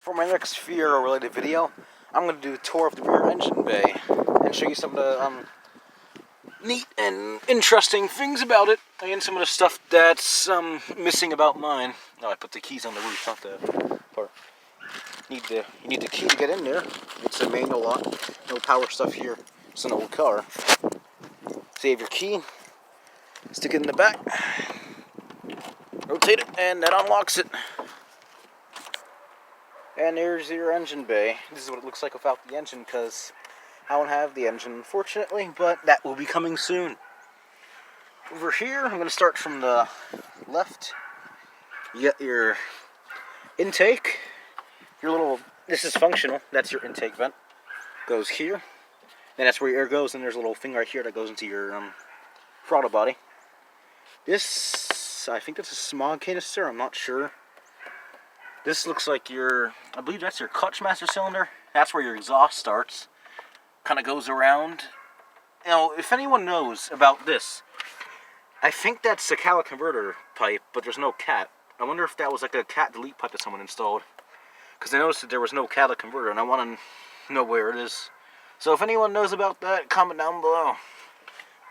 For my next Fiero related video, I'm going to do a tour of the rear engine bay and show you some of the neat and interesting things about it and some of the stuff that's missing about mine. Oh, I put the keys on the roof, not the part. You need the key to get in there. It's a manual lock, no power stuff here. It's an old car. Save your key, stick it in the back, rotate it, and that unlocks it. And there's your engine bay. This is what it looks like without the engine, because I don't have the engine, unfortunately, but that will be coming soon. Over here, I'm going to start from the left. You get your intake. This is functional, that's your intake vent. Goes here. And that's where your air goes, and there's a little thing right here that goes into your throttle body. This, I think that's a smog canister, I'm not sure. This looks like I believe that's your clutch master cylinder. That's where your exhaust starts. Kind of goes around. You know, if anyone knows about this, I think that's a catalytic converter pipe, but there's no cat. I wonder if that was like a cat delete pipe that someone installed. Because I noticed that there was no catalytic converter, and I want to know where it is. So if anyone knows about that, comment down below.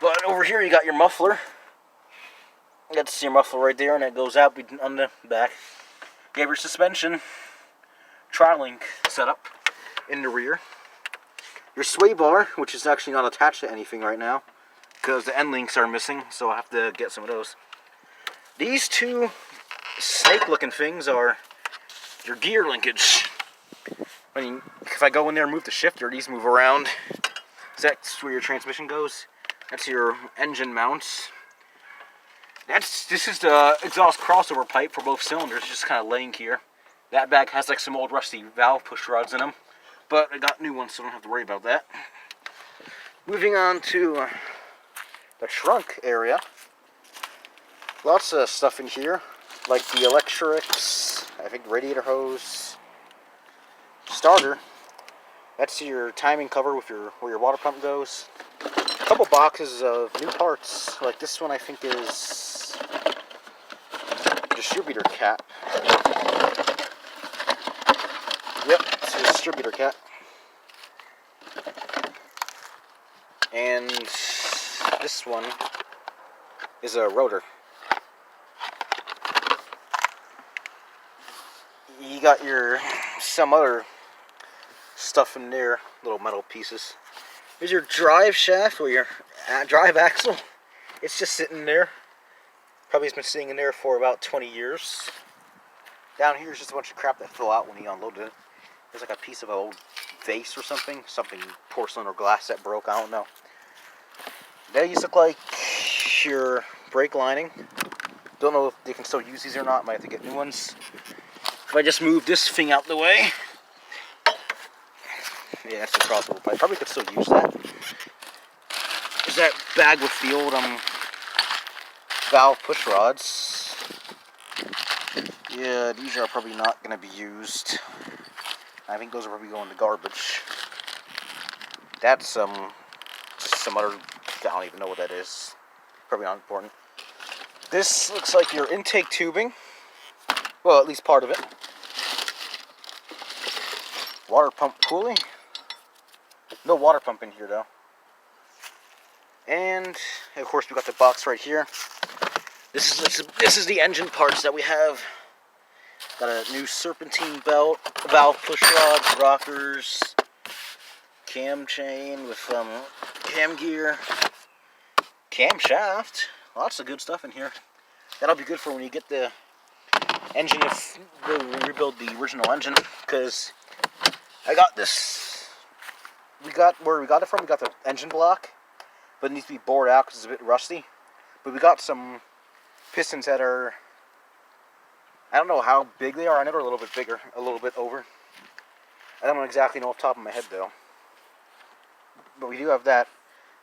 But over here you got your muffler. That's your muffler right there, and it goes out on the back. You have your suspension tri-link setup in the rear. Your sway bar, which is actually not attached to anything right now, because the end links are missing, so I'll have to get some of those. These two snake-looking things are your gear linkage. I mean, if I go in there and move the shifter, these move around. So that's where your transmission goes. That's your engine mounts. This is the exhaust crossover pipe for both cylinders, just kind of laying here. That bag has like some old rusty valve push rods in them, but I got new ones, so I don't have to worry about that. Moving on to the trunk area. Lots of stuff in here, like the electrics, I think radiator hose, starter. That's your timing cover with where your water pump goes. A couple boxes of new parts, like this one I think is distributor cap. Yep, it's a distributor cap. And this one is a rotor. You got some other stuff in there, little metal pieces. Here's your drive shaft, or your drive axle. It's just sitting there. Probably has been sitting in there for about 20 years. Down here is just a bunch of crap that fell out when he unloaded it. There's like a piece of an old vase or something porcelain or glass that broke, I don't know. These look like your brake lining. Don't know if they can still use these or not, might have to get new ones. If I just move this thing out the way. Yeah, that's the crossover pipe. Probably could still use that. There's that bag with the old valve push rods. Yeah, these are probably not going to be used. I think those are probably going to garbage. That's just some other, I don't even know what that is. Probably not important. This looks like your intake tubing. Well, at least part of it. Water pump pulley. No water pump in here though. And of course we got the box right here. This is the engine parts that we have. Got a new serpentine belt, valve push rods, rockers, cam chain with cam gear, camshaft. Lots of good stuff in here. That'll be good for when you get the engine, if we rebuild the original engine, because I got this. Where we got it from, we got the engine block, but it needs to be bored out because it's a bit rusty. But we got some pistons that are, I don't know how big they are. I know they're a little bit bigger, a little bit over. I don't exactly know off the top of my head though. But we do have that.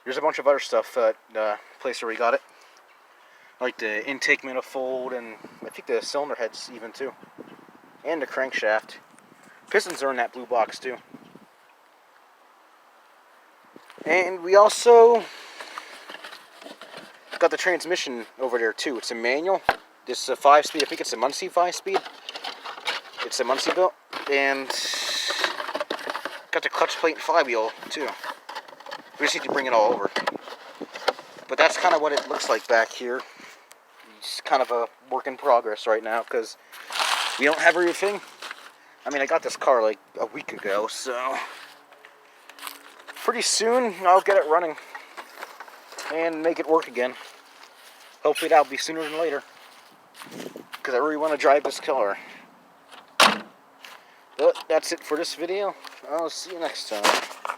There's a bunch of other stuff at the place where we got it. Like the intake manifold, and I think the cylinder heads even too. And the crankshaft. Pistons are in that blue box too. And we also got the transmission over there too. It's a manual. This is a 5-speed. I think it's a Muncie 5-speed. It's a Muncie built. and got the clutch plate and flywheel too. We just need to bring it all over. But that's kind of what it looks like back here. It's kind of a work in progress right now because we don't have everything. I mean, I got this car like a week ago, so pretty soon I'll get it running and make it work again. Hopefully that'll be sooner than later because I really want to drive this car. But that's it for this video. I'll see you next time.